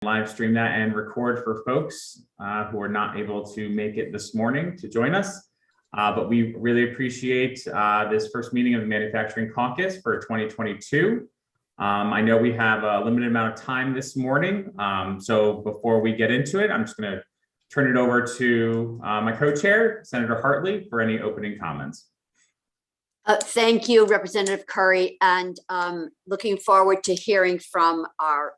live stream that and record for folks who are not able to make it this morning to join us. But we really appreciate this first meeting of the Manufacturing Caucus for 2022. I know we have a limited amount of time this morning. So before we get into it, I'm just going to turn it over to my co-chair, Senator Hartley, for any opening comments. Thank you, Representative Curry, and looking forward to hearing from our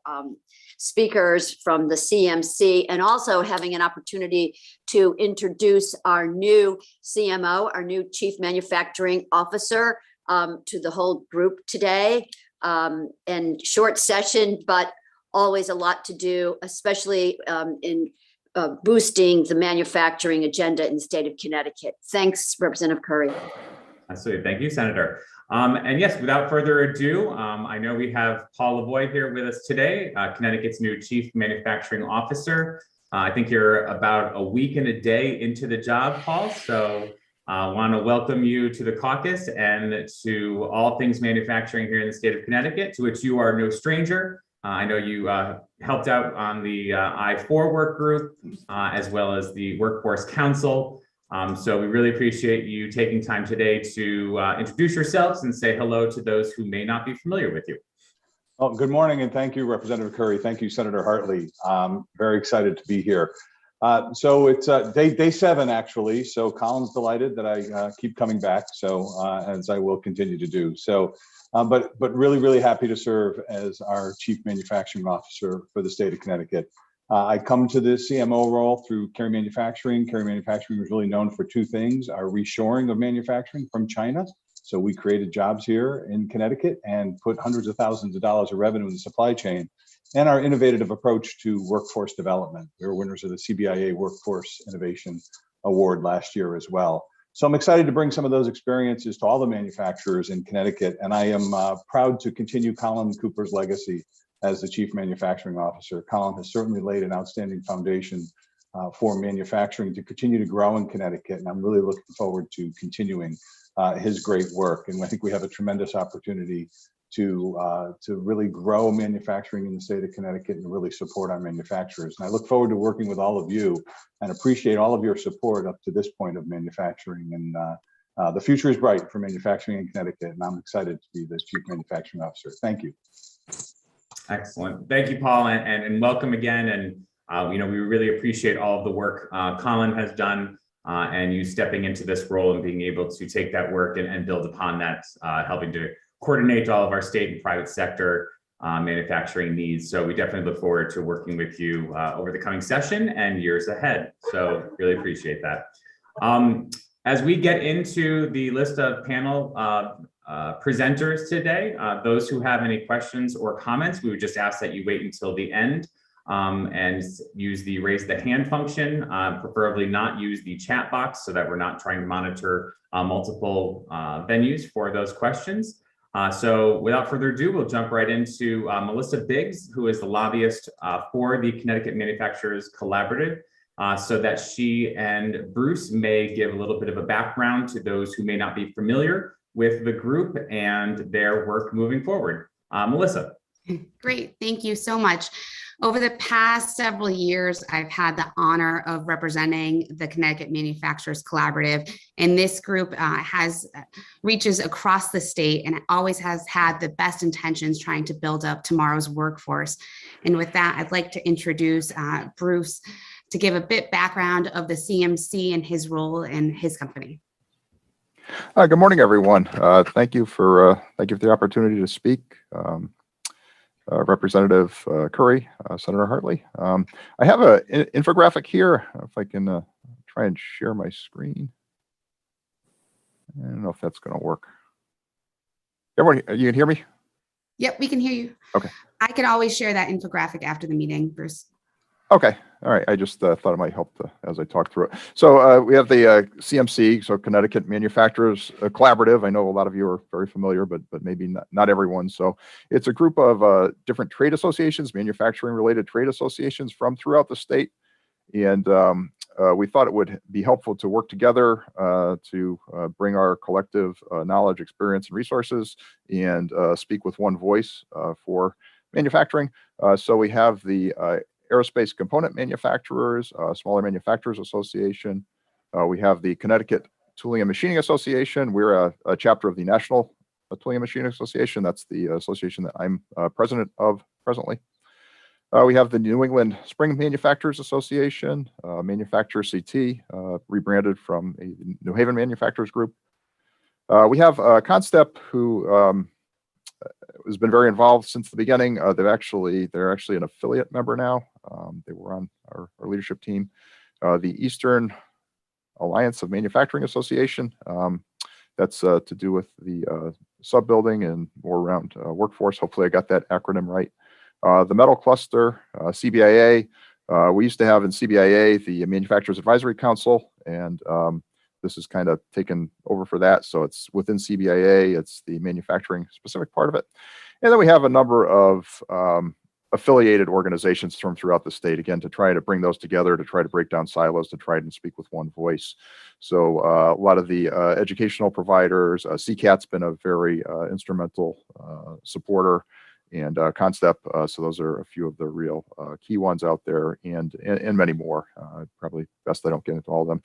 speakers from the CMC, and also having an opportunity to introduce our new CMO, our new Chief Manufacturing Officer, to the whole group today. And short session, but always a lot to do, especially in boosting the manufacturing agenda in the state of Connecticut. Thanks, Representative Curry. Absolutely. Thank you, Senator. And yes, without further ado, I know we have Paul Lavoie here with us today, Connecticut's new Chief Manufacturing Officer. I think you're about a week and a day into the job, Paul. So I want to welcome you to the caucus and to all things manufacturing here in the state of Connecticut, to which you are no stranger. I know you helped out on the I-4 work group, as well as the Workforce Council. So we really appreciate you taking time today to introduce yourselves and say hello to those who may not be familiar with you. Well, good morning, and thank you, Representative Curry. Thank you, Senator Hartley. Very excited to be here. So it's day 7, actually. So Colin's delighted that I keep coming back, so as I will continue to do. So, but really happy to serve as our Chief Manufacturing Officer for the state of Connecticut. I come to the CMO role through Carey Manufacturing. Carey Manufacturing was really known for 2 things: our reshoring of manufacturing from China. So we created jobs here in Connecticut and put hundreds of thousands of dollars of revenue in the supply chain, and our innovative approach to workforce development. We were winners of the CBIA Workforce Innovation Award last year as well. So I'm excited to bring some of those experiences to all the manufacturers in Connecticut, and I am proud to continue Colin Cooper's legacy as the Chief Manufacturing Officer. Colin has certainly laid an outstanding foundation for manufacturing to continue to grow in Connecticut, and I'm really looking forward to continuing his great work. And I think we have a tremendous opportunity to really grow manufacturing in the state of Connecticut and really support our manufacturers. And I look forward to working with all of you and appreciate all of your support up to this point of manufacturing. And the future is bright for manufacturing in Connecticut, and I'm excited to be the Chief Manufacturing Officer. Thank you. Excellent. Thank you, Paul, and welcome again. And you know, we really appreciate all of the work Colin has done, and you stepping into this role and being able to take that work and build upon that, helping to coordinate all of our state and private sector manufacturing needs. So we definitely look forward to working with you over the coming session and years ahead. So really appreciate that. As we get into the list of panel presenters today, those who have any questions or comments, we would just ask that you wait until the end and use the raise the hand function, preferably not use the chat box so that we're not trying to monitor multiple venues for those questions. So without further ado, we'll jump right into Melissa Biggs, who is the lobbyist for the Connecticut Manufacturers Collaborative, so that she and Bruce may give a little bit of a background to those who may not be familiar with the group and their work moving forward. Melissa. Great, thank you so much. Over the past several years, I've had the honor of representing the Connecticut Manufacturers Collaborative, and this group reaches across the state and always has had the best intentions trying to build up tomorrow's workforce. And with that, I'd like to introduce Bruce to give a bit background of the CMC and his role in his company. Good morning, everyone. Thank you for the opportunity to speak. Representative Curry, Senator Hartley. I have an infographic here. If I can try and share my screen. I don't know if that's going to work. Everyone, you can hear me? Yep, we can hear you. Okay. I can always share that infographic after the meeting, Bruce. Okay. All right. I just thought it might help as I talk through it. So we have the CMC, so Connecticut Manufacturers Collaborative. I know a lot of you are very familiar, but maybe not everyone. So it's a group of different trade associations, manufacturing-related trade associations from throughout the state. And we thought it would be helpful to work together to bring our collective knowledge, experience, and resources and speak with one voice for manufacturing. So we have the Aerospace Component Manufacturers, Smaller Manufacturers Association. We have the Connecticut Tooling and Machining Association. We're a chapter of the National Tooling and Machining Association. That's the association that I'm president of presently. We have the New England Spring Manufacturers Association, Manufacturer CT, rebranded from a New Haven Manufacturers Group. We have Constep, who has been very involved since the beginning. They're actually an affiliate member now. They were on our leadership team. The Eastern Alliance of Manufacturing Association. That's to do with the sub-building and more around workforce. Hopefully I got that acronym right. The Metal Cluster, CBIA. We used to have in CBIA the Manufacturers Advisory Council, and this is kind of taken over for that. So it's within CBIA, it's the manufacturing specific part of it. And then we have a number of affiliated organizations from throughout the state, again, to try to bring those together, to try to break down silos, to try and speak with one voice. So a lot of the educational providers, CCAT's been a very instrumental supporter, and Constep. So those are a few of the real key ones out there, and many more. Probably best I don't get into all of them.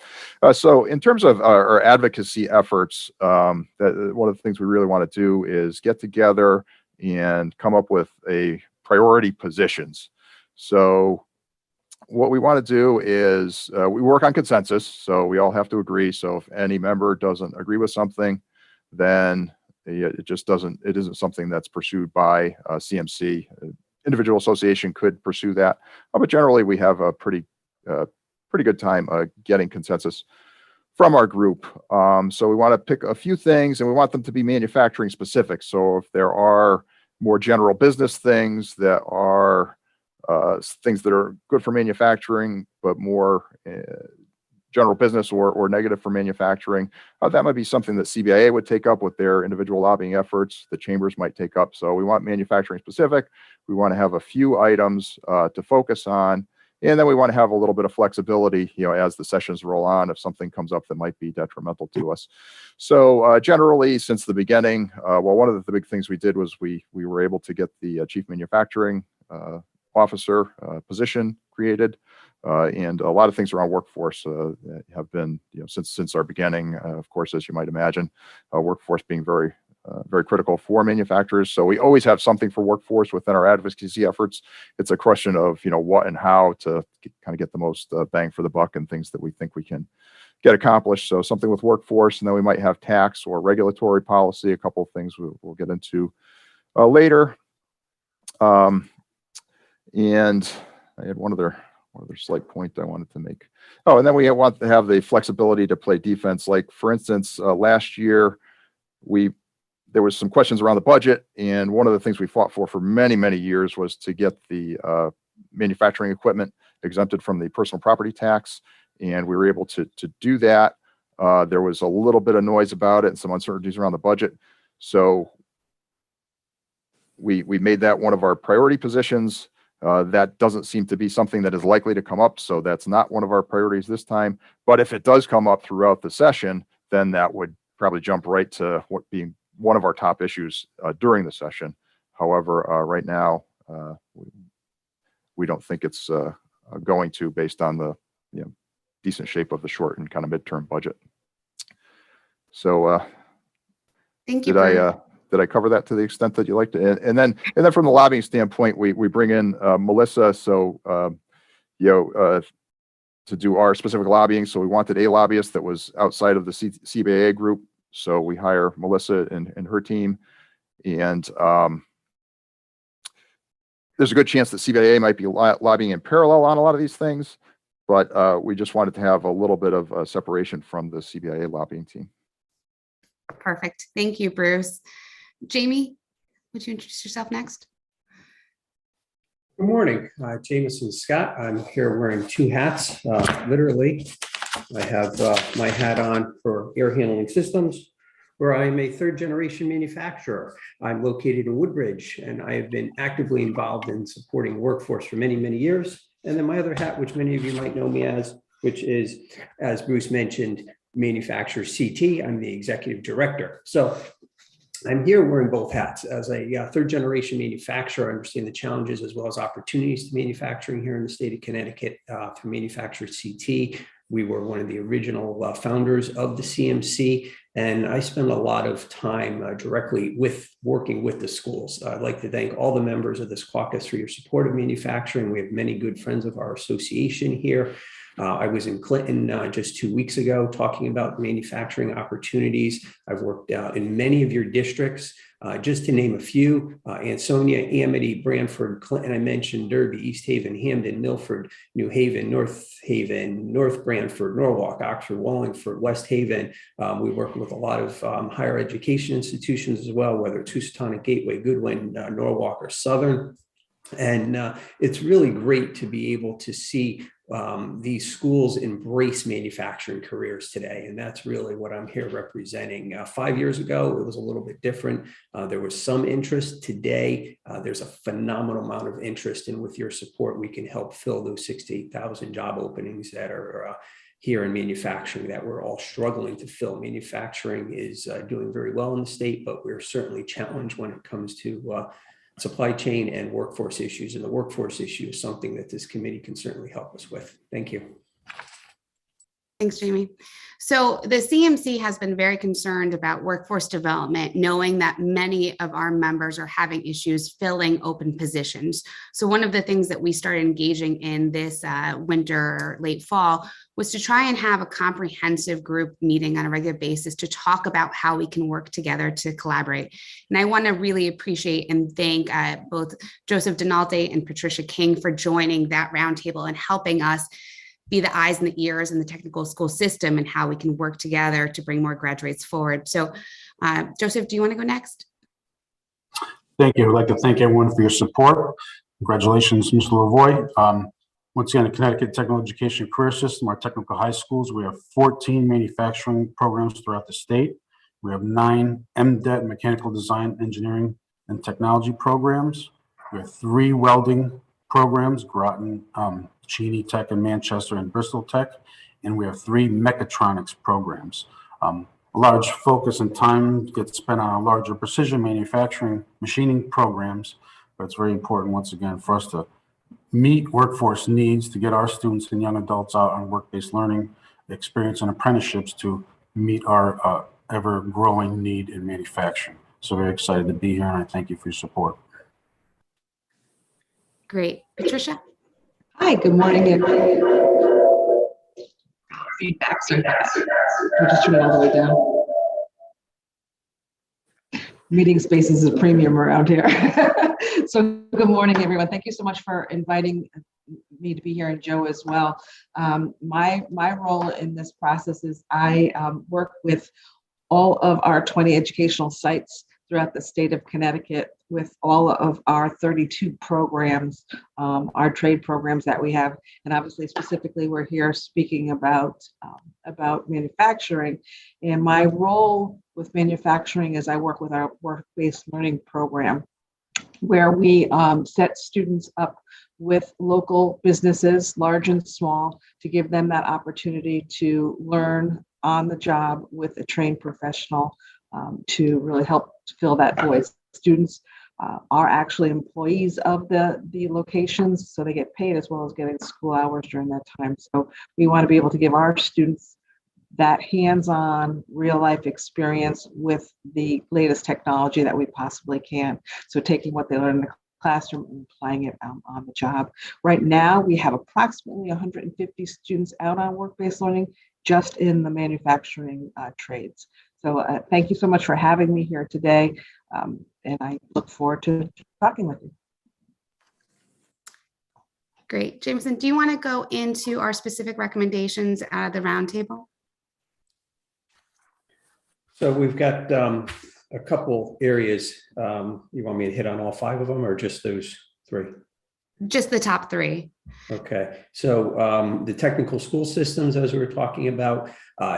So in terms of our advocacy efforts, one of the things we really want to do is get together and come up with a priority positions. So what we want to do is we work on consensus. So we all have to agree. So if any member doesn't agree with something, then it just doesn't, it isn't something that's pursued by CMC. Individual association could pursue that, but generally we have a pretty good time getting consensus from our group. So we want to pick a few things, and we want them to be manufacturing specific. So if there are more general business things that are things that are good for manufacturing, but more general business or negative for manufacturing, that might be something that CBIA would take up with their individual lobbying efforts. The chambers might take up. So we want manufacturing specific. We want to have a few items to focus on, and then we want to have a little bit of flexibility, as the sessions roll on, if something comes up that might be detrimental to us. So generally, since the beginning, one of the big things we did was we were able to get the chief manufacturing officer position created. And a lot of things around workforce have been, since our beginning, of course, as you might imagine, workforce being very critical for manufacturers. So we always have something for workforce within our advocacy efforts. It's a question of, what and how to kind of get the most bang for the buck and things that we think we can get accomplished. So something with workforce, and then we might have tax or regulatory policy, a couple of things we'll get into later. And I had one other slight point I wanted to make. Oh, and then we want to have the flexibility to play defense. Like, for instance, last year, there was some questions around the budget, and one of the things we fought for many, many years was to get the manufacturing equipment exempted from the personal property tax, and we were able to do that. There was a little bit of noise about it and some uncertainties around the budget. So we made that one of our priority positions. That doesn't seem to be something that is likely to come up, so that's not one of our priorities this time. But if it does come up throughout the session, then that would probably jump right to what being one of our top issues during the session. However, right now, we don't think it's going to, based on the decent shape of the short and kind of midterm budget. So thank you. Did I cover that to the extent that you like to? And then from the lobbying standpoint, we bring in Melissa. So, to do our specific lobbying. So we wanted a lobbyist that was outside of the CBIA group. So we hire Melissa and her team. And there's a good chance that CBIA might be lobbying in parallel on a lot of these things, but we just wanted to have a little bit of separation from the CBIA lobbying team. Perfect. Thank you, Bruce. Jamie, would you introduce yourself next? Good morning, Jameson Scott. I'm here wearing two hats, literally. I have my hat on for air handling systems, where I am a third generation manufacturer. I'm located in Woodbridge, and I have been actively involved in supporting workforce for many, many years. And then my other hat, which many of you might know me as, which is, as Bruce mentioned, Manufacturer CT. I'm the executive director. So I'm here wearing both hats. As a third generation manufacturer, I understand the challenges as well as opportunities to manufacturing here in the state of Connecticut through Manufacturer CT. We were one of the original founders of the CMC, and I spend a lot of time directly working with the schools. I'd like to thank all the members of this caucus for your support of manufacturing. We have many good friends of our association here. I was in Clinton just 2 weeks ago talking about manufacturing opportunities. I've worked in many of your districts, just to name a few: Ansonia, Amity, Branford, Clinton. I mentioned Derby, East Haven, Hamden, Milford, New Haven, North Haven, North Branford, Norwalk, Oxford, Wallingford, West Haven. We work with a lot of higher education institutions as well, whether it's Housatonic, Gateway, Goodwin, Norwalk, or Southern. And it's really great to be able to see these schools embrace manufacturing careers today. And that's really what I'm here representing. 5 years ago, it was a little bit different. There was some interest. Today, there's a phenomenal amount of interest. And with your support, we can help fill those 6,000 to 8,000 job openings that are here in manufacturing that we're all struggling to fill. Manufacturing is doing very well in the state, but we're certainly challenged when it comes to supply chain and workforce issues. And the workforce issue is something that this committee can certainly help us with. Thank you. Thanks, Jamie. So the CMC has been very concerned about workforce development, knowing that many of our members are having issues filling open positions. So one of the things that we started engaging in this winter, late fall, was to try and have a comprehensive group meeting on a regular basis to talk about how we can work together to collaborate. And I want to really appreciate and thank both Joseph Denalte and Patricia King for joining that roundtable and helping us be the eyes and the ears in the technical school system and how we can work together to bring more graduates forward. So Joseph, do you want to go next? Thank you. I'd like to thank everyone for your support. Congratulations, Mr. Lavoie. Once again, the Connecticut Technical Education Career System, our technical high schools, we have 14 manufacturing programs throughout the state. We have 9 MDET, Mechanical Design, Engineering, and Technology programs. We have 3 welding programs, Groton, Cheney Tech in Manchester, and Bristol Tech. And we have 3 mechatronics programs. A large focus and time gets spent on our larger precision manufacturing machining programs, but it's very important, once again, for us to meet workforce needs to get our students and young adults out on work-based learning experience and apprenticeships to meet our ever-growing need in manufacturing. So very excited to be here, and I thank you for your support. Great. Patricia? Hi, good morning, everybody. Feedback so fast. We'll just turn it all the way down. Meeting space is a premium around here. So good morning, everyone. Thank you so much for inviting me to be here, and Joe as well. My role in this process is I work with all of our 20 educational sites throughout the state of Connecticut with all of our 32 programs, our trade programs that we have. And obviously, specifically, we're here speaking about manufacturing. And my role with manufacturing is I work with our work-based learning program, where we set students up with local businesses, large and small, to give them that opportunity to learn on the job with a trained professional to really help to fill that void. Students are actually employees of the locations, so they get paid as well as getting school hours during that time. So we want to be able to give our students that hands-on real-life experience with the latest technology that we possibly can. So taking what they learn in the classroom and applying it on the job. Right now, we have approximately 150 students out on work-based learning just in the manufacturing trades. So thank you so much for having me here today. And I look forward to talking with you. Great. Jameson, do you want to go into our specific recommendations out of the roundtable? So we've got a couple areas. You want me to hit on all 5 of them or just those 3? Just the top 3. Okay, so the technical school systems, as we were talking about,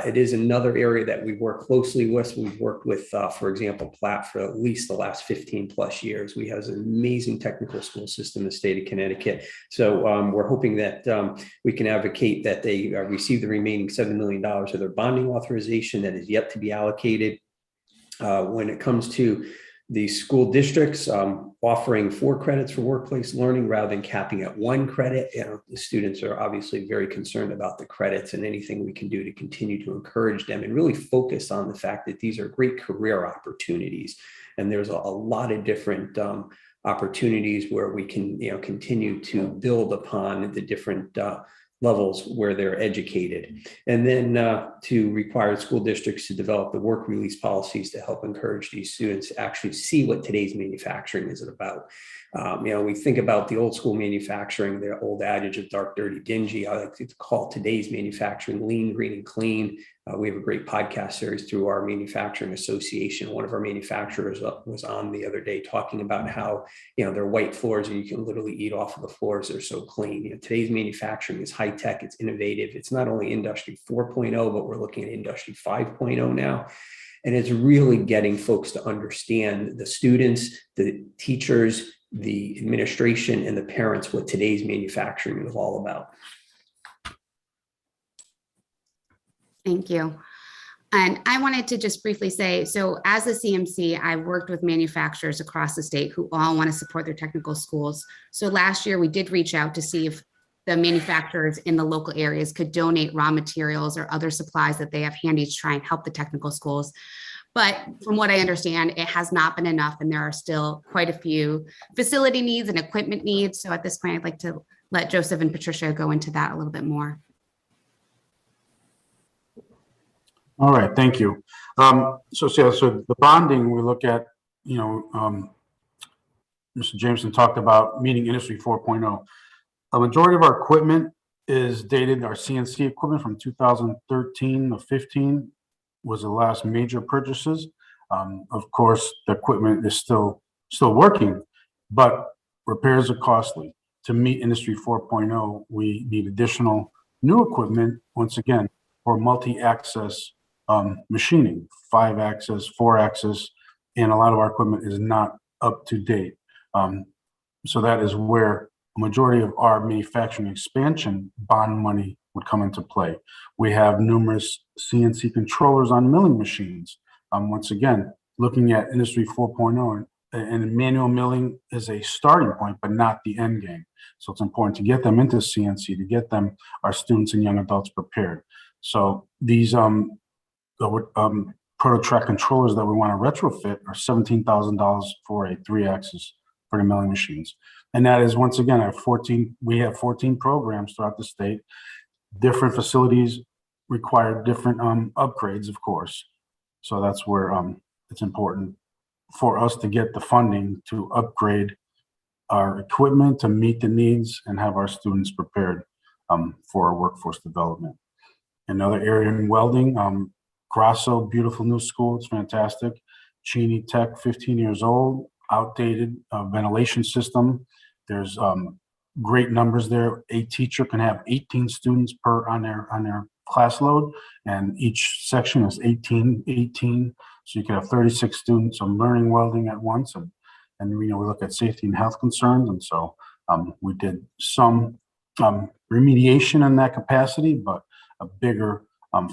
it is another area that we work closely with. We've worked with, for example, Platt for at least the last 15 plus years. We have an amazing technical school system in the state of Connecticut. So we're hoping that we can advocate that they receive the remaining $7 million of their bonding authorization that is yet to be allocated. When it comes to the school districts offering 4 credits for workplace learning rather than capping at 1 credit, the students are obviously very concerned about the credits, and anything we can do to continue to encourage them and really focus on the fact that these are great career opportunities. And there's a lot of different opportunities where we can, continue to build upon the different levels where they're educated. And then to require school districts to develop the work release policies to help encourage these students to actually see what today's manufacturing is about. We think about the old school manufacturing, the old adage of dark, dirty, dingy. I like to call today's manufacturing lean, green, and clean. We have a great podcast series through our manufacturing association. One of our manufacturers was on the other day talking about how, they're white floors and you can literally eat off of the floors. They're so clean. Today's manufacturing is high tech. It's innovative. It's not only industry 4.0, but we're looking at industry 5.0 now. And it's really getting folks to understand, the students, the teachers, the administration, and the parents, what today's manufacturing is all about. Thank you. And I wanted to just briefly say, so as a CMC, I've worked with manufacturers across the state who all want to support their technical schools. So last year we did reach out to see if the manufacturers in the local areas could donate raw materials or other supplies that they have handy to try and help the technical schools. But from what I understand, it has not been enough, and there are still quite a few facility needs and equipment needs. So at this point, I'd like to let Joseph and Patricia go into that a little bit more. All right, thank you. So the bonding, we look at, Mr. Jameson talked about meeting industry 4.0. A majority of our equipment is dated, our CNC equipment from 2013 to 15 was the last major purchases. Of course, the equipment is still working, but repairs are costly. To meet industry 4.0, we need additional new equipment, once again, for multi-access machining, 5-axis, 4-axis, and a lot of our equipment is not up to date. So that is where a majority of our manufacturing expansion bond money would come into play. We have numerous CNC controllers on milling machines. Once again, looking at industry 4.0, and manual milling is a starting point, but not the end game. So it's important to get them into CNC, to get them, our students and young adults, prepared. So these prototrack controllers that we want to retrofit are $17,000 for a 3-axis for the milling machines. And that is, once again, we have 14 programs throughout the state. Different facilities require different upgrades, of course. So that's where it's important for us to get the funding to upgrade our equipment to meet the needs and have our students prepared for our workforce development. Another area in welding, Grasso, beautiful new school, it's fantastic. Cheney Tech, 15 years old, outdated ventilation system. There's great numbers there. A teacher can have 18 students on their class load, and each section is 18. So you can have 36 students learning welding at once. And we look at safety and health concerns. And so we did some remediation in that capacity, but a bigger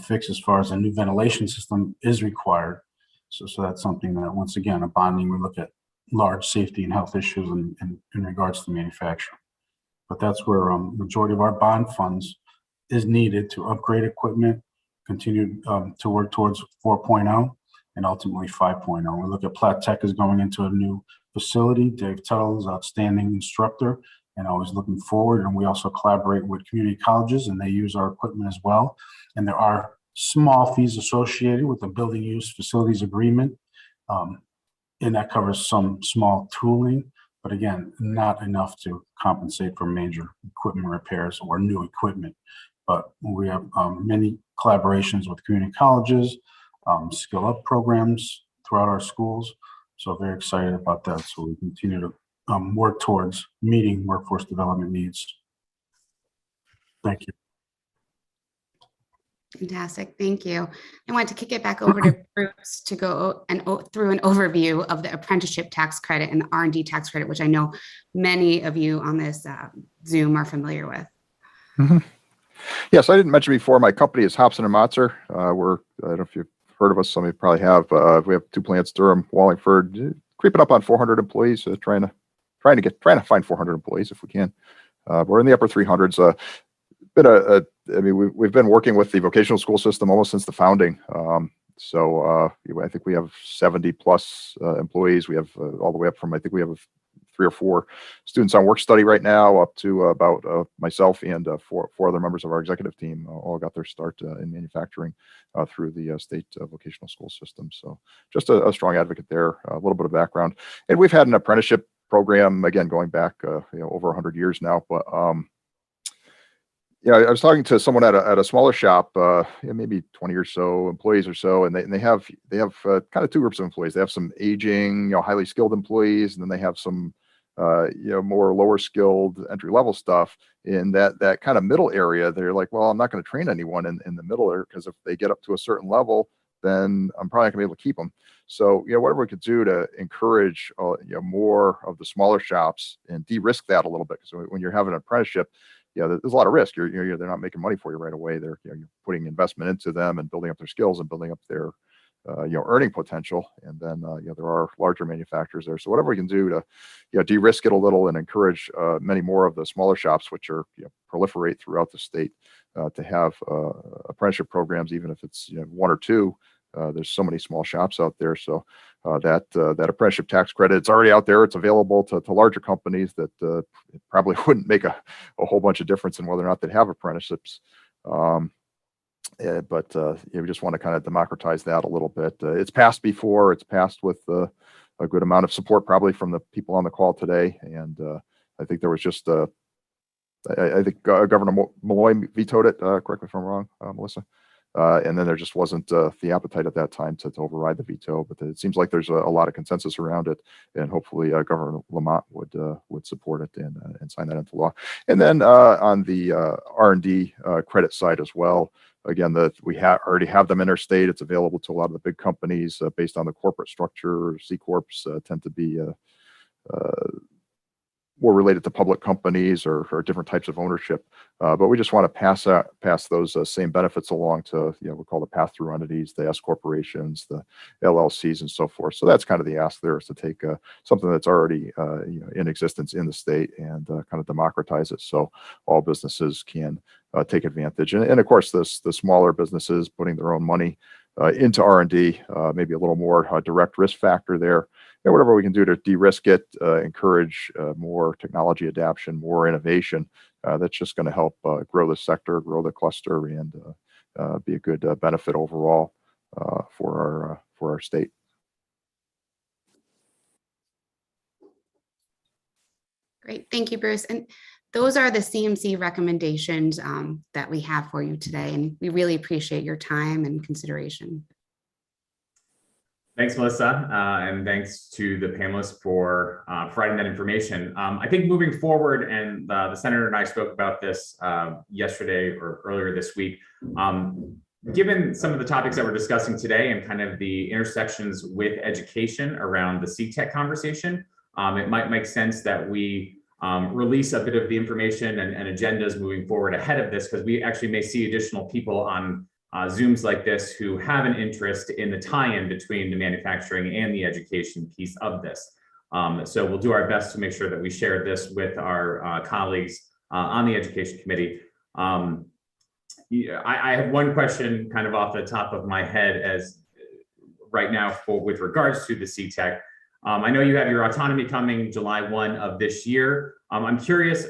fix as far as a new ventilation system is required. So that's something that, once again, a bonding, we look at large safety and health issues in regards to manufacturing. But that's where majority of our bond funds is needed to upgrade equipment, continue to work towards 4.0 and ultimately 5.0. We look at Platt Tech is going into a new facility. Dave Tuttle is an outstanding instructor and always looking forward. And we also collaborate with community colleges, and they use our equipment as well. And there are small fees associated with the building use facilities agreement. And that covers some small tooling, but again, not enough to compensate for major equipment repairs or new equipment. But we have many collaborations with community colleges, skill up programs throughout our schools. So very excited about that. So we continue to work towards meeting workforce development needs. Thank you. Fantastic, thank you. I want to kick it back over to Bruce to go through an overview of the apprenticeship tax credit and the R&D tax credit, which I know many of you on this Zoom are familiar with. Mm-hmm. Yes, I didn't mention before, my company is Hobson & Motzer. I don't know if you've heard of us. Some of you probably have. We have 2 plants, Durham, Wallingford, creeping up on 400 employees. Trying to find 400 employees if we can. We're in the upper 300s. I mean, we've been working with the vocational school system almost since the founding. I think we have 70 plus employees. We have all the way up from, I think we have 3 or 4 students on work study right now, up to about myself and 4 other members of our executive team all got their start in manufacturing through the state vocational school system. So just a strong advocate there, a little bit of background. And we've had an apprenticeship program, again, going back over 100 years now. But I was talking to someone at a smaller shop, maybe 20 or so employees or so, and they have kind of 2 groups of employees. They have some aging, highly skilled employees, and then they have some more lower skilled entry level stuff. In that kind of middle area, they're like, well, I'm not going to train anyone in the middle there, because if they get up to a certain level, then I'm probably not going to be able to keep them. So, whatever we could do to encourage, more of the smaller shops and de-risk that a little bit. Because when you're having an apprenticeship, there's a lot of risk. They're not making money for you right away. They're you're putting investment into them and building up their skills and building up their earning potential. And then there are larger manufacturers there. So whatever we can do to de-risk it a little and encourage many more of the smaller shops, which are proliferate throughout the state, to have apprenticeship programs, even if it's 1 or 2. There's so many small shops out there. So that apprenticeship tax credit, it's already out there. It's available to larger companies that it probably wouldn't make a whole bunch of difference in whether or not they'd have apprenticeships. But we just want to kind of democratize that a little bit. It's passed before. It's passed with a good amount of support, probably from the people on the call today. And I think there was just I think Governor Malloy vetoed it. Correct me if I'm wrong, Melissa. And then there just wasn't the appetite at that time to override the veto. But it seems like there's a lot of consensus around it, and hopefully Governor Lamont would support it and sign that into law. And then on the R&D credit side as well, again, we already have them interstate. It's available to a lot of the big companies based on the corporate structure. C corps tend to be more related to public companies or different types of ownership. But we just want to pass those same benefits along to, we call the pass-through entities, the S corporations, the LLCs, and so forth. So that's kind of the ask there, is to take something that's already in existence in the state and kind of democratize it so all businesses can take advantage. And of course, the smaller businesses putting their own money into R&D, maybe a little more direct risk factor there. And whatever we can do to de-risk it, encourage more technology adoption, more innovation, that's just going to help grow the sector, grow the cluster, and be a good benefit overall for our state. Great, thank you, Bruce. And those are the CMC recommendations that we have for you today, and we really appreciate your time and consideration. Thanks, Melissa, and thanks to the panelists for providing that information. I think moving forward, and the Senator and I spoke about this yesterday or earlier this week, given some of the topics that we're discussing today and kind of the intersections with education around the CTEC conversation, it might make sense that we release a bit of the information and agendas moving forward ahead of this, because we actually may see additional people on Zooms like this who have an interest in the tie-in between the manufacturing and the education piece of this. So we'll do our best to make sure that we share this with our colleagues on the Education Committee. I have one question kind of off the top of my head as right now with regards to the CTEC. I know you have your autonomy coming July 1 of this year. I'm curious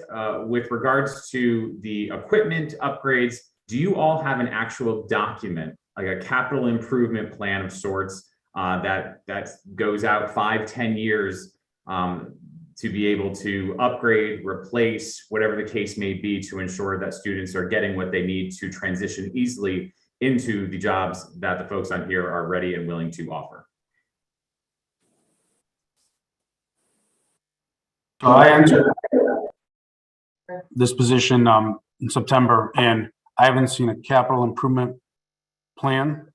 with regards to the equipment upgrades, do you all have an actual document, like a capital improvement plan of sorts that goes out 5-10 years to be able to upgrade, replace, whatever the case may be, to ensure that students are getting what they need to transition easily into the jobs that the folks on here are ready and willing to offer? So I entered this position in September, and I haven't seen a capital improvement plan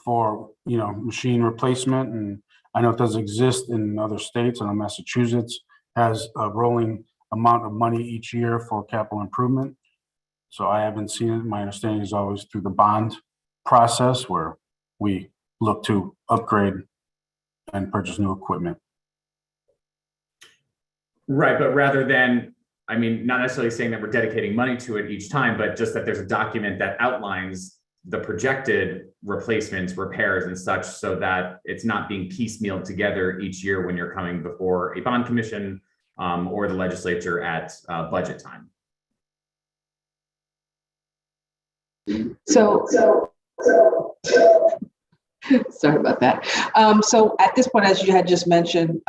for, machine replacement. And I know it does exist in other states. I know Massachusetts has a rolling amount of money each year for capital improvement. So I haven't seen it. My understanding is always through the bond process, where we look to upgrade and purchase new equipment. Right, but rather than, I mean, not necessarily saying that we're dedicating money to it each time, but just that there's a document that outlines the projected replacements, repairs and such, so that it's not being piecemealed together each year when you're coming before a bond commission or the legislature at budget time. So sorry about that. So at this point, as you had just mentioned,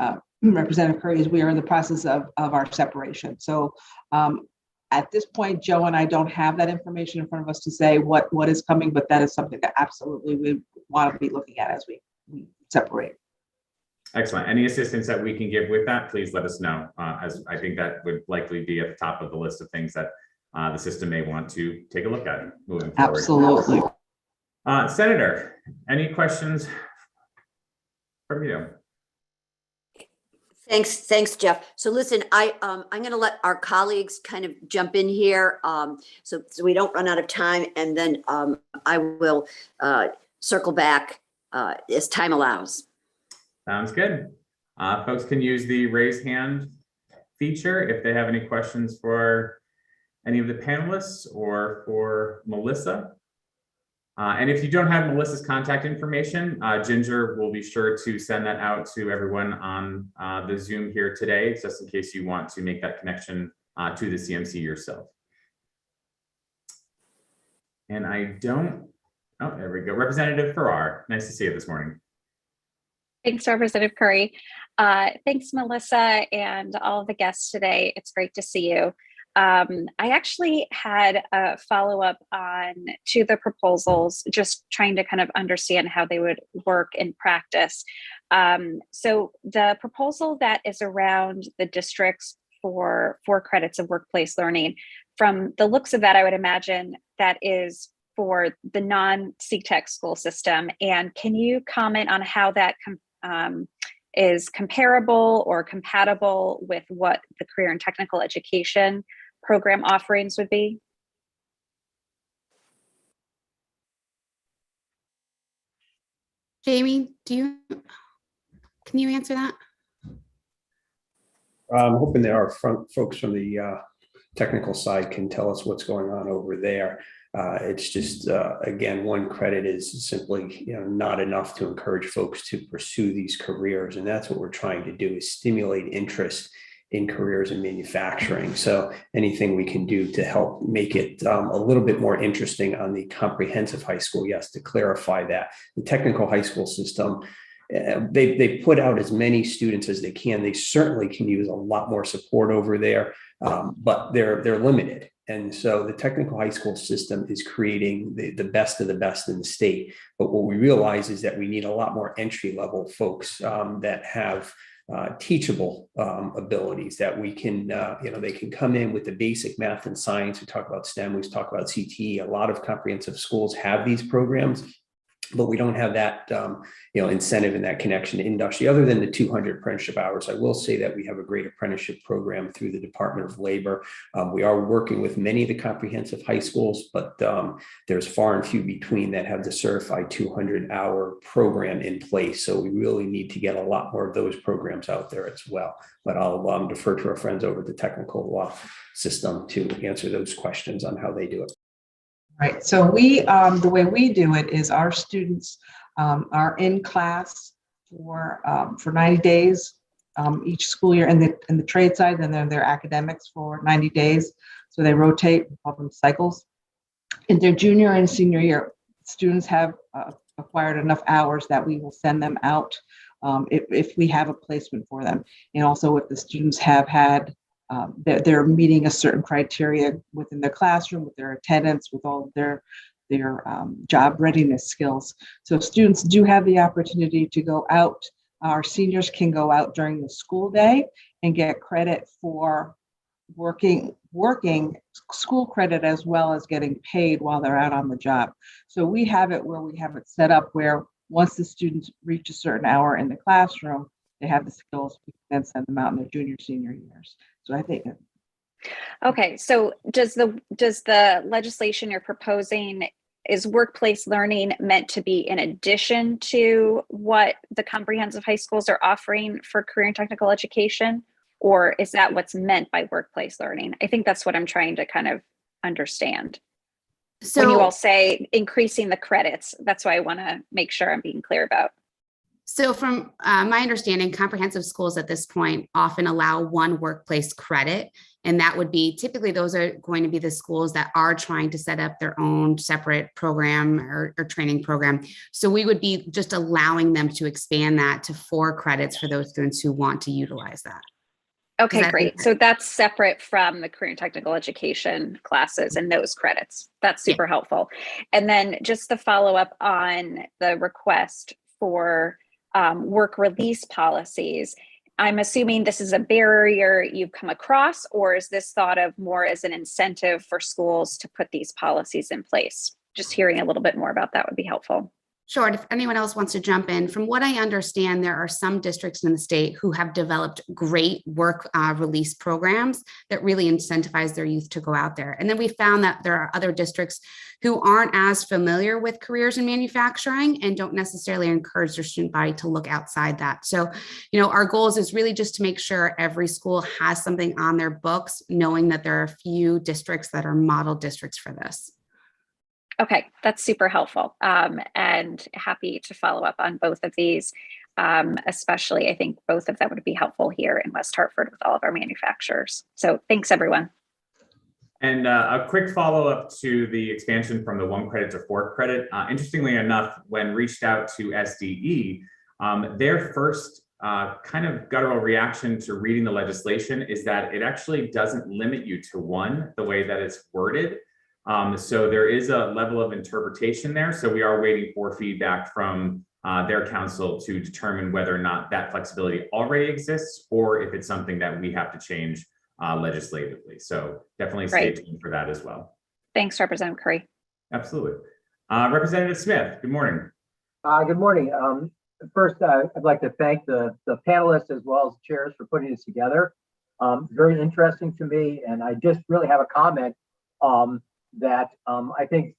Representative Curry, is we are in the process of our separation. So at this point, Joe and I don't have that information in front of us to say what is coming, but that is something that absolutely we want to be looking at as we separate. Excellent. Any assistance that we can give with that, please let us know, as I think that would likely be at the top of the list of things that the system may want to take a look at moving forward. Absolutely. Senator, any questions from you? Thanks, Jeff. So listen, I'm going to let our colleagues kind of jump in here, so we don't run out of time, and then I will circle back as time allows. Sounds good. Folks can use the raise hand feature if they have any questions for any of the panelists or for Melissa. And if you don't have Melissa's contact information, Ginger will be sure to send that out to everyone on the Zoom here today, just in case you want to make that connection to the CMC yourself. And I don't, oh, there we go. Representative Farrar, nice to see you this morning. Thanks, Representative Curry. Thanks, Melissa, and all of the guests today. It's great to see you. I actually had a follow-up on to the proposals, just trying to kind of understand how they would work in practice. So the proposal that is around the districts for 4 credits of workplace learning, from the looks of that, I would imagine that is for the non-CTEC school system. And can you comment on how that is comparable or compatible with what the career and technical education program offerings would be? Jamie, can you answer that? I'm hoping there are folks from the technical side can tell us what's going on over there. It's just, again, 1 credit is simply not enough to encourage folks to pursue these careers. And that's what we're trying to do, is stimulate interest in careers in manufacturing. So anything we can do to help make it a little bit more interesting on the comprehensive high school. Yes, to clarify that. The technical high school system, they put out as many students as they can. They certainly can use a lot more support over there, but they're limited. And so the technical high school system is creating the best of the best in the state. But what we realize is that we need a lot more entry level folks that have teachable abilities, that we can, they can come in with the basic math and science. We talk about STEM, we talk about CTE. A lot of comprehensive schools have these programs, but we don't have that, incentive and that connection to industry other than the 200 apprenticeship hours. I will say that we have a great apprenticeship program through the Department of Labor. We are working with many of the comprehensive high schools, but there's far and few between that have the certified 200-hour program in place. So we really need to get a lot more of those programs out there as well. But I'll defer to our friends over at the technical system to answer those questions on how they do it. Right. So we, the way we do it is our students are in class for 90 days each school year in the trade side, and then their academics for 90 days. So they rotate, we call them cycles. In their junior and senior year, students have acquired enough hours that we will send them out if we have a placement for them. And also if the students have had they're meeting a certain criteria within their classroom, with their attendance, with all of their job readiness skills. So students do have the opportunity to go out. Our seniors can go out during the school day and get credit for working school credit, as well as getting paid while they're out on the job. So we have it where we have it set up where once the students reach a certain hour in the classroom, they have the skills, we can then send them out in their junior, senior years. So I think. Okay, so does the legislation you're proposing is workplace learning meant to be in addition to what the comprehensive high schools are offering for career and technical education? Or is that what's meant by workplace learning? I think that's what I'm trying to kind of understand. When you all say increasing the credits, that's why I want to make sure I'm being clear about. So from my understanding, comprehensive schools at this point often allow one workplace credit. And that would be typically those are going to be the schools that are trying to set up their own separate program or training program. So we would be just allowing them to expand that to 4 credits for those students who want to utilize that. Okay, great. So that's separate from the career and technical education classes and those credits. That's super helpful. And then just the follow up on the request for work release policies. I'm assuming this is a barrier you've come across, or is this thought of more as an incentive for schools to put these policies in place? Just hearing a little bit more about that would be helpful. Sure. If anyone else wants to jump in, from what I understand, there are some districts in the state who have developed great work release programs that really incentivize their youth to go out there. And then we found that there are other districts who aren't as familiar with careers in manufacturing and don't necessarily encourage their student body to look outside that. So, our goals is really just to make sure every school has something on their books, knowing that there are a few districts that are model districts for this. Okay, that's super helpful, and happy to follow up on both of these. Especially, I think both of them would be helpful here in West Hartford with all of our manufacturers. So thanks, everyone. And a quick follow-up to the expansion from the 1 credit to 4 credit. Interestingly enough, when reached out to SDE, their first kind of guttural reaction to reading the legislation is that it actually doesn't limit you to 1 the way that it's worded. So there is a level of interpretation there. So we are waiting for feedback from their counsel to determine whether or not that flexibility already exists or if it's something that we have to change legislatively. So definitely stay tuned for that as well. Thanks, Representative Curry. Absolutely. Representative Smith, good morning. Good morning. First, I'd like to thank the panelists as well as chairs for putting this together. Very interesting to me, and I just really have a comment that I think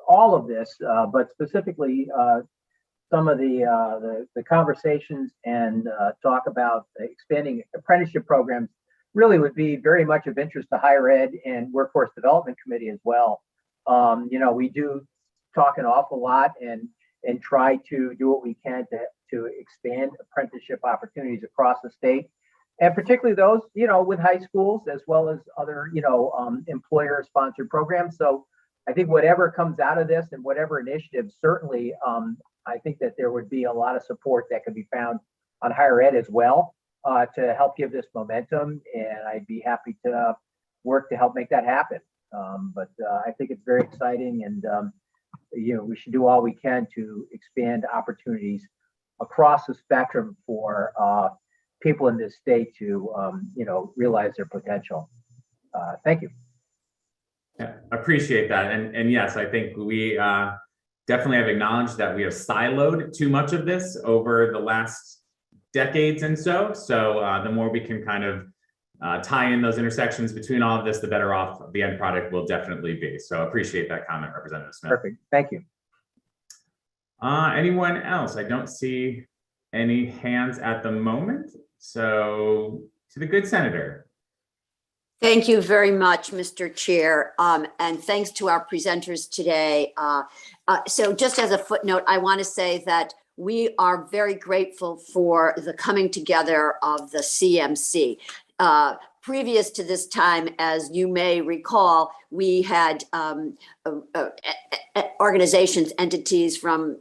all of this, but specifically some of the conversations and talk about expanding apprenticeship programs really would be very much of interest to higher ed and workforce development committee as well. We do talk an awful lot and try to do what we can to expand apprenticeship opportunities across the state. And particularly those, with high schools as well as other, employer-sponsored programs. So I think whatever comes out of this and whatever initiative, certainly, I think that there would be a lot of support that could be found on higher ed as well to help give this momentum. And I'd be happy to work to help make that happen. But I think it's very exciting, and we should do all we can to expand opportunities across the spectrum for people in this state to, realize their potential. Thank you. Yeah, appreciate that. And yes, I think we definitely have acknowledged that we have siloed too much of this over the last decades and so. So the more we can kind of tie in those intersections between all of this, the better off the end product will definitely be. So appreciate that comment, Representative Smith. Perfect. Thank you. Anyone else? I don't see any hands at the moment. So to the good senator. Thank you very much, Mr. Chair, and thanks to our presenters today. So just as a footnote, I want to say that we are very grateful for the coming together of the CMC. Previous to this time, as you may recall, we had organizations, entities from,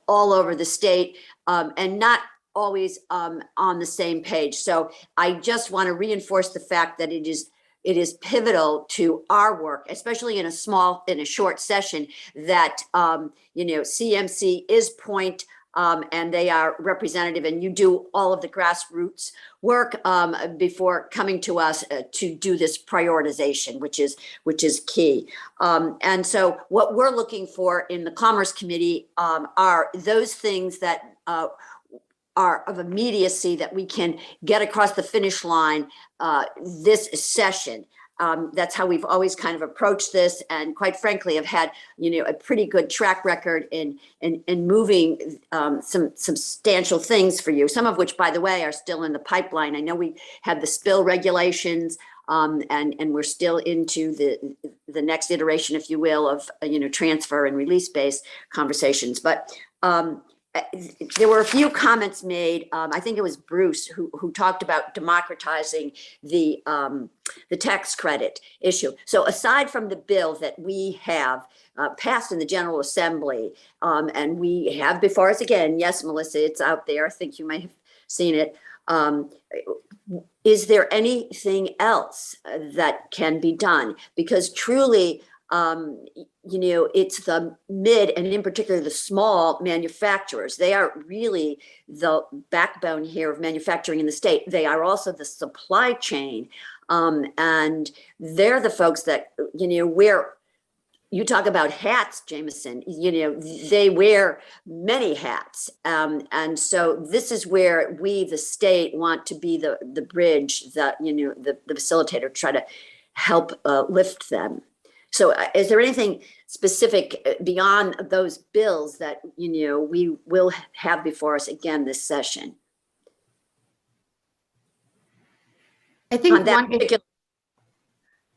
all over the state, and not always on the same page. So I just want to reinforce the fact that it is pivotal to our work, especially in a short session, that CMC is point, and they are representative, and you do all of the grassroots work before coming to us to do this prioritization, which is key. And so what we're looking for in the Commerce Committee are those things that are of immediacy that we can get across the finish line this session. That's how we've always kind of approached this, and quite frankly, have had a pretty good track record in moving some substantial things for you. Some of which, by the way, are still in the pipeline. I know we had the spill regulations, and we're still into the next iteration, if you will, of transfer and release-based conversations. But there were a few comments made. I think it was Bruce who talked about democratizing the tax credit issue. So aside from the bill that we have passed in the General Assembly, and we have before us again, yes, Melissa, it's out there. I think you may have seen it. Is there anything else that can be done? Because truly, it's the mid and in particular the small manufacturers. They are really the backbone here of manufacturing in the state. They are also the supply chain. And they're the folks that, where you talk about hats, Jameson, they wear many hats. And so this is where we, the state, want to be the bridge that, the facilitator, try to help lift them. So is there anything specific beyond those bills that, we will have before us again this session? I think On that particular-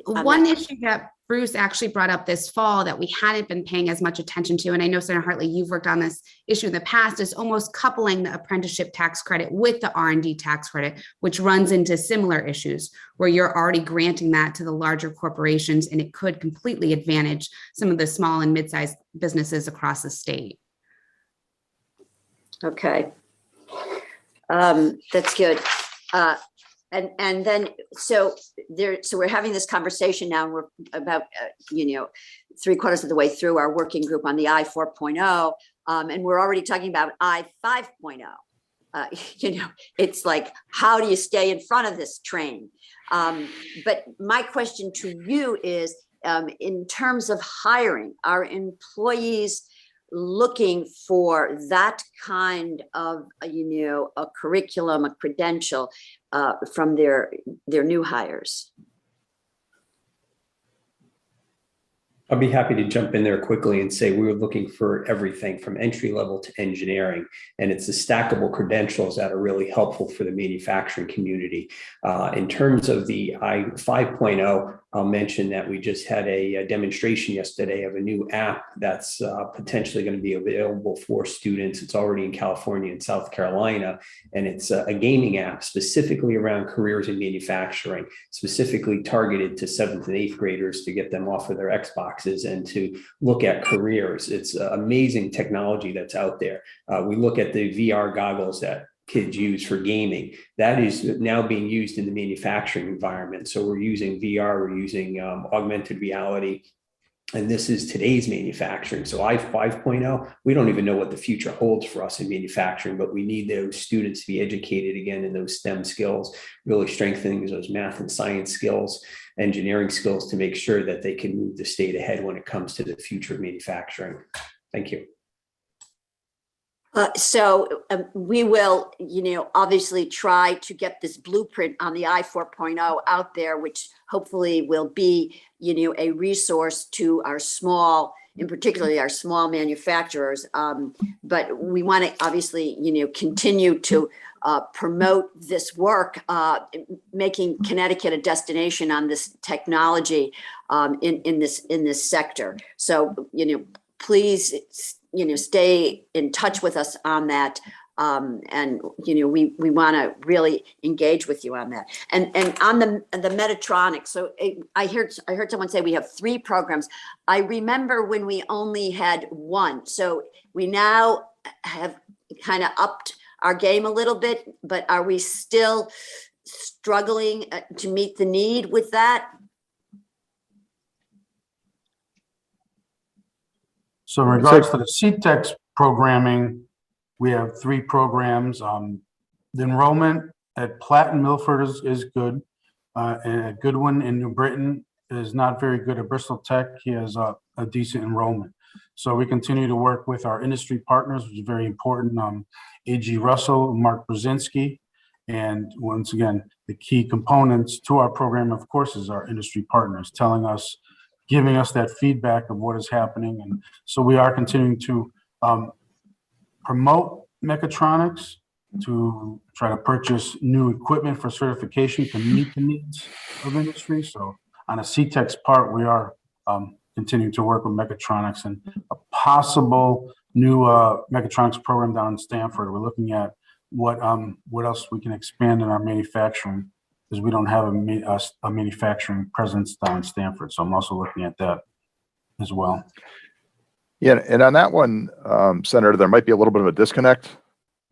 one issue that Bruce actually brought up this fall that we hadn't been paying as much attention to, and I know Senator Hartley, you've worked on this issue in the past, is almost coupling the apprenticeship tax credit with the R&D tax credit, which runs into similar issues where you're already granting that to the larger corporations, and it could completely advantage some of the small and mid-sized businesses across the state. Okay. That's good. And then, so we're having this conversation now, and we're about, 3/4 of the way through our working group on the I-4.0, and we're already talking about I-5.0. It's like, how do you stay in front of this train? But my question to you is, in terms of hiring, are employees looking for that kind of, a curriculum, a credential from their new hires? I'll be happy to jump in there quickly and say we were looking for everything from entry level to engineering, and it's the stackable credentials that are really helpful for the manufacturing community. In terms of the I-5.0, I'll mention that we just had a demonstration yesterday of a new app that's potentially going to be available for students. It's already in California and South Carolina, and it's a gaming app specifically around careers in manufacturing, specifically targeted to 7th and 8th graders to get them off of their Xboxes and to look at careers. It's amazing technology that's out there. We look at the VR goggles that kids use for gaming. That is now being used in the manufacturing environment. So we're using VR, we're using augmented reality, and this is today's manufacturing. So I-5.0, we don't even know what the future holds for us in manufacturing, but we need those students to be educated again in those STEM skills, really strengthening those math and science skills, engineering skills, to make sure that they can move the state ahead when it comes to the future of manufacturing. Thank you. So we will, obviously try to get this blueprint on the I-4.0 out there, which hopefully will be, a resource to our small, in particularly our small manufacturers. But we want to obviously, continue to promote this work, making Connecticut a destination on this technology in this sector. So, please, stay in touch with us on that. And, we want to really engage with you on that. And on the Metatronics. So I heard someone say we have 3 programs. I remember when we only had 1. So we now have kind of upped our game a little bit, but are we still struggling to meet the need with that? So in regards to the CTEX programming, we have 3 programs. The enrollment at Platt and Milford is good. And at Goodwin in New Britain is not very good. At Bristol Tech, he has a decent enrollment. So we continue to work with our industry partners, which is very important. A.G. Russell, Mark Brzezinski, And once again, the key components to our program, of course, is our industry partners telling us, giving us that feedback of what is happening. And so we are continuing to promote mechatronics, to try to purchase new equipment for certification to meet the needs of industry. So on a CTEX part, we are continuing to work with mechatronics and a possible new mechatronics program down in Stanford. We're looking at what else we can expand in our manufacturing, because we don't have a manufacturing presence down in Stanford. So I'm also looking at that as well. Yeah, and on that one, Senator, there might be a little bit of a disconnect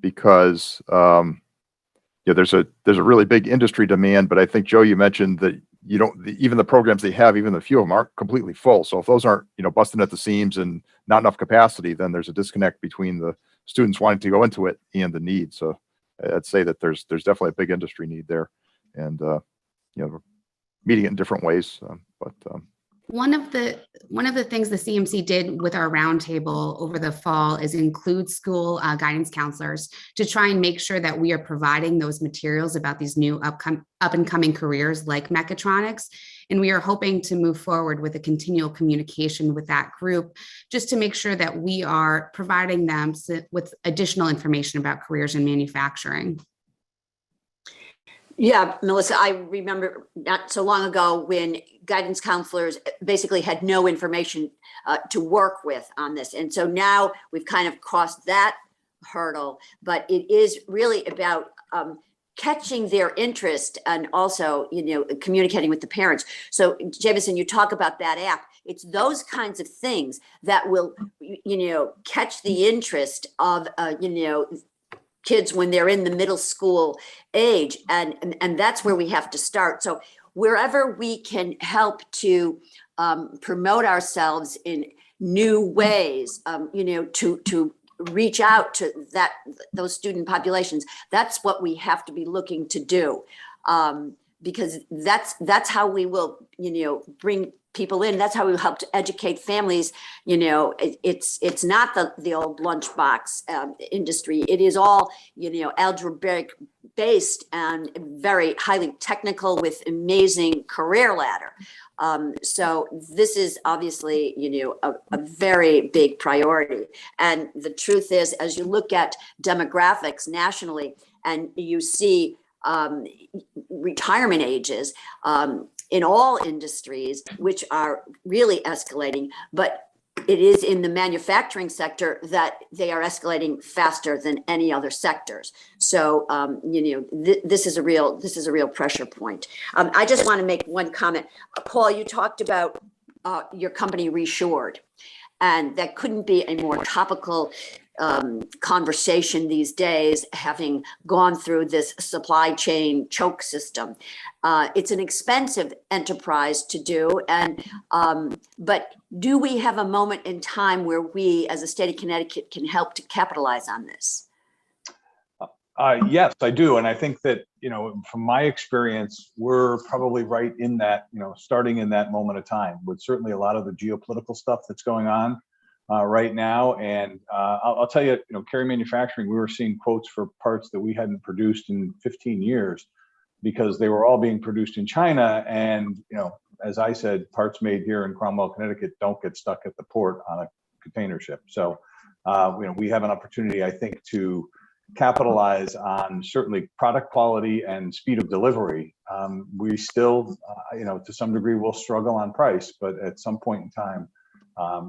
because there's a really big industry demand, but I think, Joe, you mentioned that even the programs they have, even the few of them aren't completely full. So if those aren't busting at the seams and not enough capacity, then there's a disconnect between the students wanting to go into it and the need. So I'd say that there's definitely a big industry need there, and meeting it in different ways. One of the things the CMC did with our roundtable over the fall is include school guidance counselors to try and make sure that we are providing those materials about these new up and coming careers like mechatronics. And we are hoping to move forward with a continual communication with that group, just to make sure that we are providing them with additional information about careers in manufacturing. Yeah, Melissa, I remember not so long ago when guidance counselors basically had no information to work with on this. And so now we've kind of crossed that hurdle, but it is really about catching their interest and also, communicating with the parents. So Jameson, you talk about that app. It's those kinds of things that will, catch the interest of, kids when they're in the middle school age. And that's where we have to start. So wherever we can help to promote ourselves in new ways, to reach out to those student populations, that's what we have to be looking to do. Because that's how we will, bring people in. That's how we help to educate families. It's not the old lunchbox industry. It is all, algebraic based and very highly technical with amazing career ladder. So this is obviously, a very big priority. And the truth is, as you look at demographics nationally and you see retirement ages, in all industries, which are really escalating, but it is in the manufacturing sector that they are escalating faster than any other sectors. So, this is a real pressure point. I just want to make one comment. Paul, you talked about your company Reshored, and that couldn't be a more topical conversation these days, having gone through this supply chain choke system. It's an expensive enterprise to do, but do we have a moment in time where we, as a state of Connecticut, can help to capitalize on this? Yes, I do. And I think that, from my experience, we're probably right in that, starting in that moment of time with certainly a lot of the geopolitical stuff that's going on right now. And I'll tell you, Carry Manufacturing, we were seeing quotes for parts that we hadn't produced in 15 years because they were all being produced in China. And, as I said, parts made here in Cromwell, Connecticut don't get stuck at the port on a container ship. So, we have an opportunity, I think, to capitalize on certainly product quality and speed of delivery. We still, to some degree, will struggle on price, but at some point in time,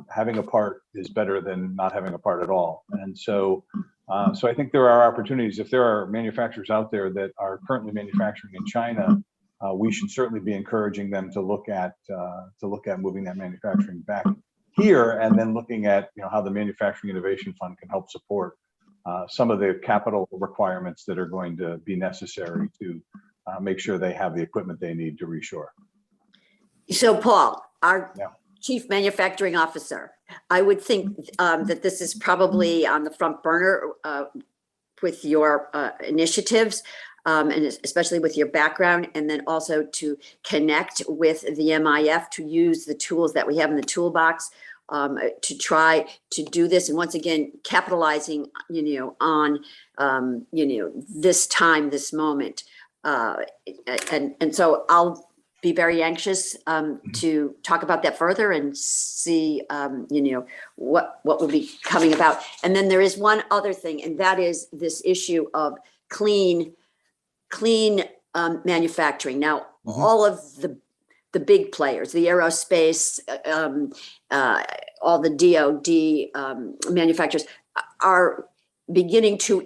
having a part is better than not having a part at all. And so I think there are opportunities. If there are manufacturers out there that are currently manufacturing in China, we should certainly be encouraging them to look at moving that manufacturing back here, and then looking at how the Manufacturing Innovation Fund can help support some of the capital requirements that are going to be necessary to make sure they have the equipment they need to reshore. So Paul, our Chief Manufacturing Officer, I would think that this is probably on the front burner with your initiatives, and especially with your background, and then also to connect with the MIF to use the tools that we have in the toolbox. to try to do this. And once again, capitalizing, on, this time, this moment. And so I'll be very anxious to talk about that further and see, what will be coming about. And then there is one other thing, and that is this issue of clean manufacturing. Now, all of the big players, the aerospace, all the DoD manufacturers are beginning to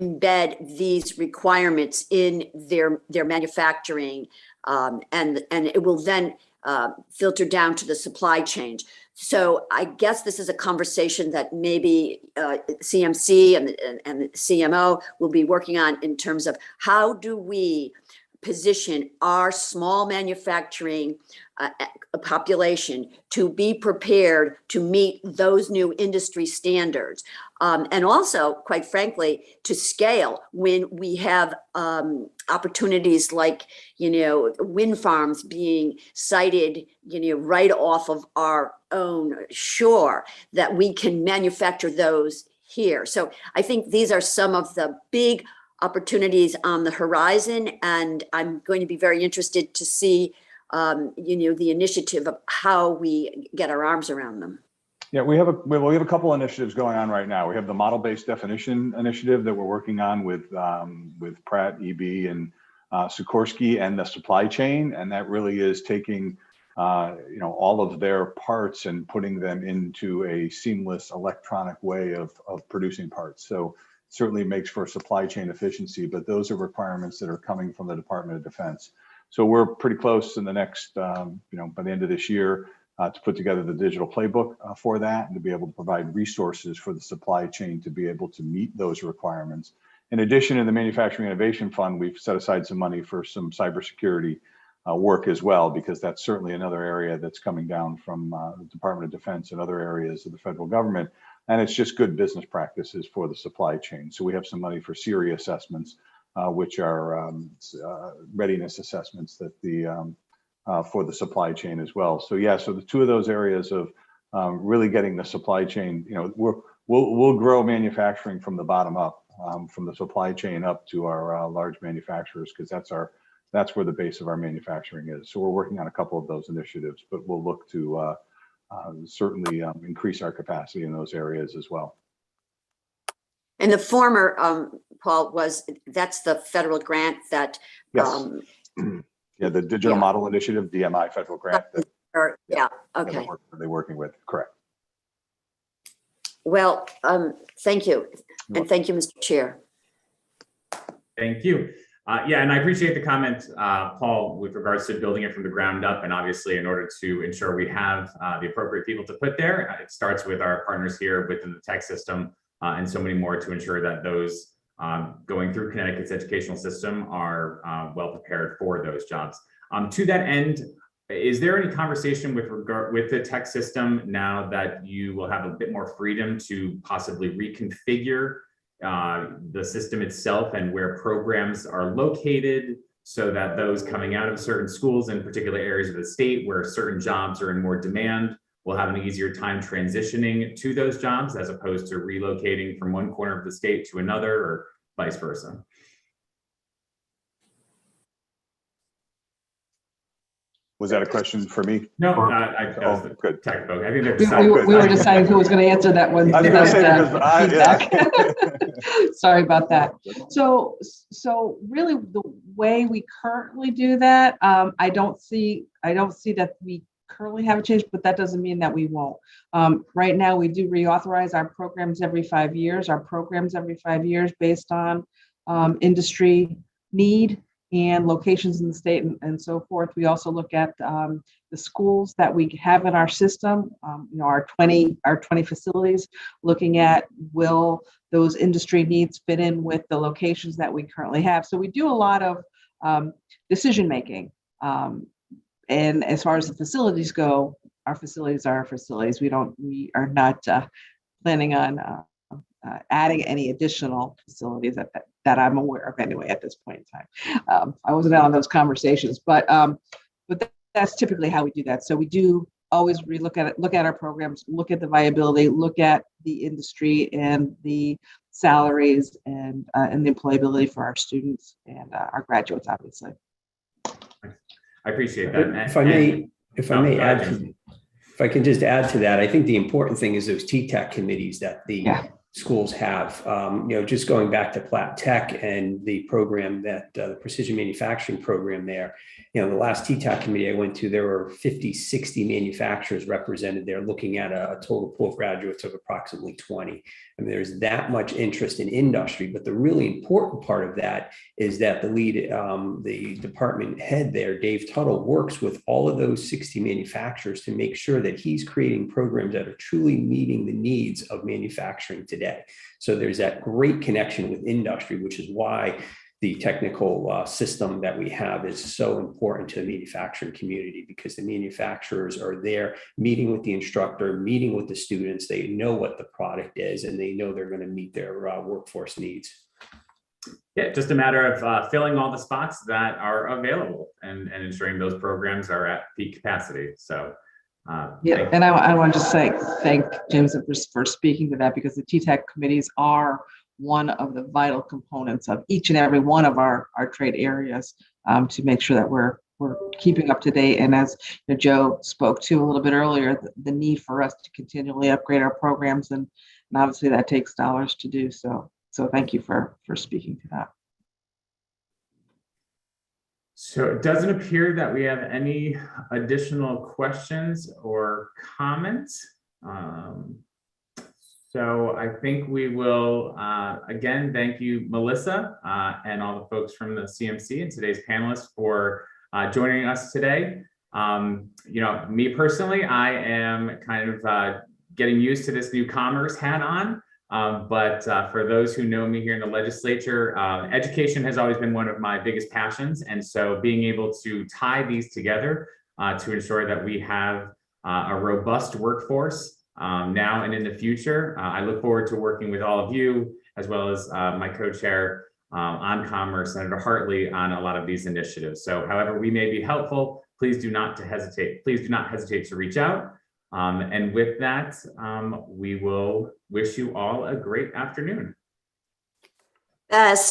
embed these requirements in their manufacturing, and it will then filter down to the supply chain. So I guess this is a conversation that maybe CMC and the CMO will be working on in terms of how do we position our small manufacturing population to be prepared to meet those new industry standards. And also, quite frankly, to scale when we have opportunities like, wind farms being sited, right off of our own shore, that we can manufacture those here. So I think these are some of the big opportunities on the horizon, and I'm going to be very interested to see, the initiative of how we get our arms around them. Yeah, we have a couple initiatives going on right now. We have the model-based definition initiative that we're working on with Pratt, EB, and Sikorsky, and the supply chain, and that really is taking all of their parts and putting them into a seamless electronic way of producing parts. So certainly makes for supply chain efficiency, but those are requirements that are coming from the Department of Defense. So we're pretty close in the next, by the end of this year, to put together the digital playbook for that, and to be able to provide resources for the supply chain to be able to meet those requirements. In addition, in the Manufacturing Innovation Fund, we've set aside some money for some cybersecurity work as well, because that's certainly another area that's coming down from the Department of Defense and other areas of the federal government. And it's just good business practices for the supply chain. So we have some money for SIRI assessments, which are readiness assessments that for the supply chain as well. So yeah, so the two of those areas of really getting the supply chain, we'll grow manufacturing from the bottom up, from the supply chain up to our large manufacturers, because that's where the base of our manufacturing is. So we're working on a couple of those initiatives, but we'll look to certainly increase our capacity in those areas as well. And the former, Paul, that's the federal grant that. Yes. Yeah, the Digital Model Initiative, DMI federal grant. Okay. They're working with, correct. Well, thank you. And thank you, Mr. Chair. Thank you. And I appreciate the comment, Paul, with regards to building it from the ground up. And obviously, in order to ensure we have the appropriate people to put there, it starts with our partners here within the tech system and so many more to ensure that those going through Connecticut's educational system are well prepared for those jobs. To that end, is there any conversation with the tech system now that you will have a bit more freedom to possibly reconfigure the system itself and where programs are located, so that those coming out of certain schools in particular areas of the state where certain jobs are in more demand will have an easier time transitioning to those jobs, as opposed to relocating from one corner of the state to another, or vice versa? Was that a question for me? No, that was the good. tech folk. I think they've we were deciding who was going to answer that one. I was going to say, because sorry about that. So really, the way we currently do that, I don't see that we currently have a change, but that doesn't mean that we won't. Right now, we do reauthorize our programs every 5 years. Our programs every 5 years based on industry need and locations in the state and so forth. We also look at the schools that we have in our system, our 20 facilities, looking at will those industry needs fit in with the locations that we currently have. So we do a lot of decision making. And as far as the facilities go, our facilities are our facilities. We are not planning on adding any additional facilities that I'm aware of anyway at this point in time. I wasn't out on those conversations, but that's typically how we do that. So we do always relook at it, look at our programs, look at the viability, look at the industry and the salaries and the employability for our students and our graduates, obviously. I appreciate that. If I may go add, ahead, Jim. if I can just add to that, I think the important thing is those TTAC committees that the Yeah. schools have. Just going back to Platt Tech and the program that the precision manufacturing program there. The last TTAC committee I went to, there were 50, 60 manufacturers represented there, looking at a total pool of graduates of approximately 20. I mean, there's that much interest in industry, but the really important part of that is that the lead, the department head there, Dave Tuttle, works with all of those 60 manufacturers to make sure that he's creating programs that are truly meeting the needs of manufacturing today. So there's that great connection with industry, which is why the technical system that we have is so important to the manufacturing community, because the manufacturers are there meeting with the instructor, meeting with the students. They know what the product is and they know they're going to meet their workforce needs. Yeah, just a matter of filling all the spots that are available and ensuring those programs are at peak capacity. So yeah, and I want to just say thank James for speaking to that, because the TTAC committees are one of the vital components of each and every one of our trade areas to make sure that we're keeping up to date. And as Joe spoke to a little bit earlier, the need for us to continually upgrade our programs, and obviously that takes dollars to do so. So thank you for speaking to that. So it doesn't appear that we have any additional questions or comments. So I think we will, again, thank you, Melissa, and all the folks from the CMC and today's panelists for joining us today. Me personally, I am kind of getting used to this new commerce hat on. But for those who know me here in the legislature, education has always been one of my biggest passions. And so being able to tie these together to ensure that we have a robust workforce now and in the future, I look forward to working with all of you, as well as my co-chair on commerce, Senator Hartley, on a lot of these initiatives. So however we may be helpful, please do not hesitate to reach out. And with that, we will wish you all a great afternoon. Best.